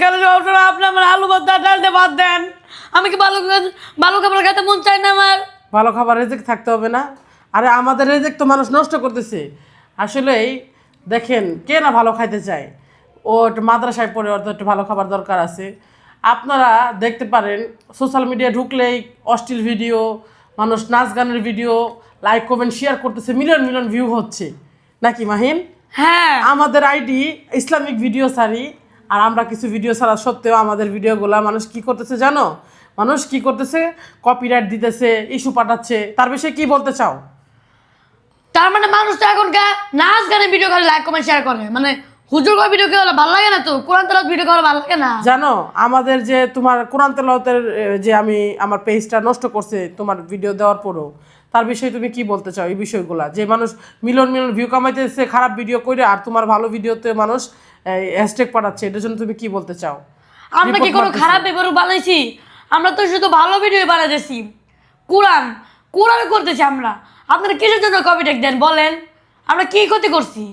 খালি সবসময় আপনি আমার আলু ভর্তা ডাল দিয়ে ভাত দেন। আমি কি ভালো ভালো খাবার খেতে মন চাই না আমার? ভালো খাবার রেজেক থাকতে হবে না? আরে আমাদের রেজেক তো মানুষ নষ্ট করতেছে। আসলেই দেখেন, কে না ভালো খাইতে চায়? ও একটু মাদ্রাসায় পড়ে, ওর তো একটু ভালো খাবার দরকার আছে। আপনারা দেখতে পারেন সোশ্যাল মিডিয়া ঢুকলেই অশ্লীল ভিডিও, মানুষ নাচ গানের ভিডিও লাইক কমেন্ট শেয়ার করতেছে, মিলিয়ন মিলিয়ন ভিউ হচ্ছে নাকি মাহিন? হ্যাঁ, আমাদের আইডি ইসলামিক ভিডিও ছাড়ি, আর আমরা কিছু ভিডিও ছাড়া সত্ত্বেও আমাদের ভিডিওগুলো মানুষ কি করতেছে জানো? মানুষ কি করতেছে? কপিরাইট দিতেছে, ইস্যু পাঠাচ্ছে। তার বিষয়ে কি বলতে চাও? তার মানে মানুষ তো এখনকার নাচ গানের ভিডিও খালি লাইক কমেন্ট শেয়ার করে, মানে হুজুর করে ভিডিও কেউ ভালো লাগে না, তো কোরআন তেলাওয়াত ভিডিও কেউ ভালো লাগে না। জানো আমাদের যে তোমার কোরআন তেলাওয়াতের যে আমি আমার পেজটা নষ্ট করছে তোমার ভিডিও দেওয়ার পরও, তার বিষয়ে তুমি কি বলতে চাও? এই বিষয়গুলা যে মানুষ মিলিয়ন মিলিয়ন ভিউ কামাইতেছে খারাপ ভিডিও করে, আর তোমার ভালো ভিডিওতে মানুষ হ্যাশট্যাগ পাঠাচ্ছে, এটার জন্য তুমি কি বলতে চাও? আমরা কি কোনো খারাপ পেপারও বানাইছি? আমরা তো শুধু ভালো ভিডিও বানাইতেছি। কোরআন কোরআন করতেছি আমরা। আপনারা কিসের জন্য কপিটেক দেন বলেন? আমরা কি ক্ষতি করছি?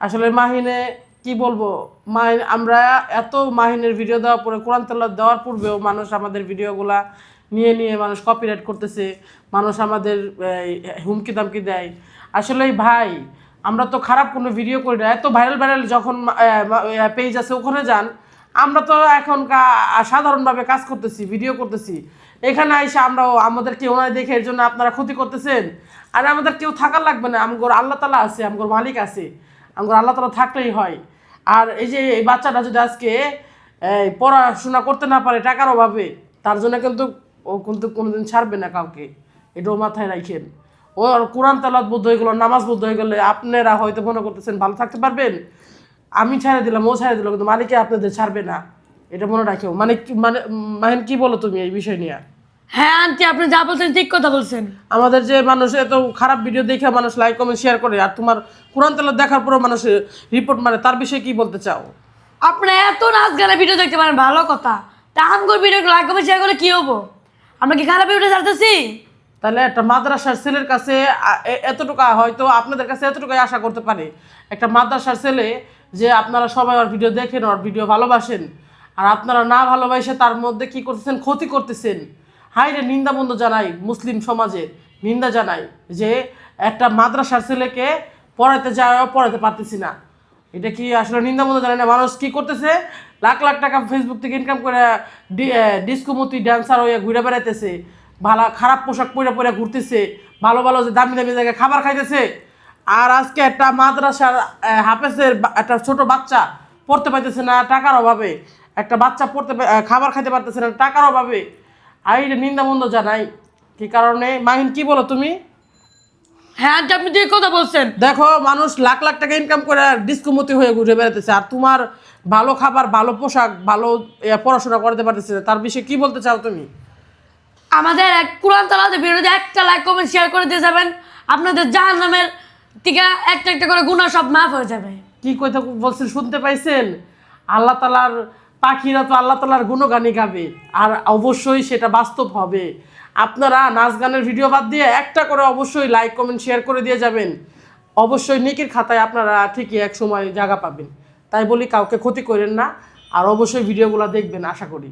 আসলে মাহিনে কি বলবো, মাহিন আমরা এত মাহিনের ভিডিও দেওয়ার পরে, কোরআন তেলাওয়াত দেওয়ার পূর্বেও মানুষ আমাদের ভিডিওগুলা নিয়ে নিয়ে মানুষ কপিরাইট করতেছে, মানুষ আমাদের হুমকি দামকি দেয়। আসলে ভাই, আমরা তো খারাপ কোনো ভিডিও করি না। এত ভাইরাল ভাইরাল যখন পেজ আছে ওখানে যান। আমরা তো এখন সাধারণভাবে কাজ করতেছি, ভিডিও করতেছি। এখানে এসে আমরাও আমাদের কেউ নাই দেখে এর জন্য আপনারা ক্ষতি করতেছেন। আর আমাদের কেউ থাকার লাগবে না, আমগোর আল্লাহ তাআলা আছে, আমগোর মালিক আছে, আমগোর আল্লাহ তাআলা থাকলেই হয়। আর এই যে এই বাচ্চাটা যদি আজকে পড়াশোনা করতে না পারে টাকার অভাবে, তার জন্য কিন্তু ও কিন্তু কোনোদিন ছাড়বে না কাউকে, এটাও মাথায় রাখেন। ও কোরআন তেলাওয়াত বোধ হয়ে গেলো, নামাজ বোধ হয়ে গেলে আপনারা হয়তো মনে করতেছেন ভালো থাকতে পারবেন, আমি ছেড়ে দিলাম, ও ছেড়ে দিল, কিন্তু মালিকে আপনাদের ছাড়বে না, এটা মনে রাখেও। মানে মানে মাহিন কি বলো তুমি এই বিষয় নিয়ে? হ্যাঁ আন্টি, আপনি যা বলছেন ঠিক কথা বলছেন। আমাদের যে মানুষ এত খারাপ ভিডিও দেখে মানুষ লাইক কমেন্ট শেয়ার করে, আর তোমার কোরআন তেলাওয়াত দেখার পরও মানুষ রিপোর্ট মানে, তার বিষয়ে কি বলতে চাও? আপনি এত নাচ গানের ভিডিও দেখতে পারেন, ভালো কথা। তা আমগোর ভিডিও লাইক কমেন্ট শেয়ার করলে কি হবো? আমরা কি খারাপ ভিডিও ছাড়তেছি? তাহলে একটা মাদ্রাসার ছেলের কাছে এতটুকু, হয়তো আপনাদের কাছে এতটুকুই আশা করতে পারে, একটা মাদ্রাসার ছেলে যে আপনারা সবাই ওর ভিডিও দেখেন, ওর ভিডিও ভালোবাসেন, আর আপনারা না ভালোবাসে তার মধ্যে কি করতেছেন? ক্ষতি করতেছেন। হাই রে, নিন্দা বন্ধ জানাই, মুসলিম সমাজে নিন্দা জানাই যে একটা মাদ্রাসার ছেলেকে পড়াতে যায়, পড়াতে পারতেছি না। এটা কি আসলে নিন্দা বন্ধ জানাই না? মানুষ কি করতেছে? লাখ লাখ টাকা ফেসবুক থেকে ইনকাম করে ডিস্কোমতি ড্যান্সার হয়ে ঘুরে বেড়াইতেছে, ভালো খারাপ পোশাক পরে পরে ঘুরতেছে, ভালো ভালো যে দামি দামি জায়গায় খাবার খাইতেছে। আর আজকে একটা মাদ্রাসার হাফেজের একটা ছোট বাচ্চা পড়তে পাইতেছে না টাকার অভাবে, একটা বাচ্চা খাবার খাইতে পারতেছে না টাকার অভাবে। আর এটা নিন্দা বন্ধ জানাই। কি কারণে মাহিন, কি বলো তুমি? হ্যাঁ আন্টি, আপনি ঠিক কথা বলছেন। দেখো, মানুষ লাখ লাখ টাকা ইনকাম করে ডিস্কোমতি হয়ে ঘুরে বেড়াতেছে, আর তোমার ভালো খাবার, ভালো পোশাক, ভালো পড়াশোনা করতে পারতেছে না, তার বিষয়ে কি বলতে চাও তুমি? আমাদের এক কোরআন তেলাওয়াতের ভিডিওতে একটা লাইক কমেন্ট শেয়ার করে দিয়ে যাবেন, আপনাদের জাহান্নামের থেকে একটা একটা করে গুনাহ সব মাফ হয়ে যাবে। কি কথা বলছেন শুনতে পাইছেন? আল্লাহ তালার পাখিরা তো আল্লাহ তালার গুণগানই গাবে, আর অবশ্যই সেটা বাস্তব হবে। আপনারা নাচ গানের ভিডিও বাদ দিয়ে একটা করে অবশ্যই লাইক কমেন্ট শেয়ার করে দিয়ে যাবেন, অবশ্যই নেকির খাতায় আপনারা ঠিকই এক সময় জায়গা পাবেন। তাই বলি, কাউকে ক্ষতি করেন না, আর অবশ্যই ভিডিওগুলো দেখবেন আশা করি।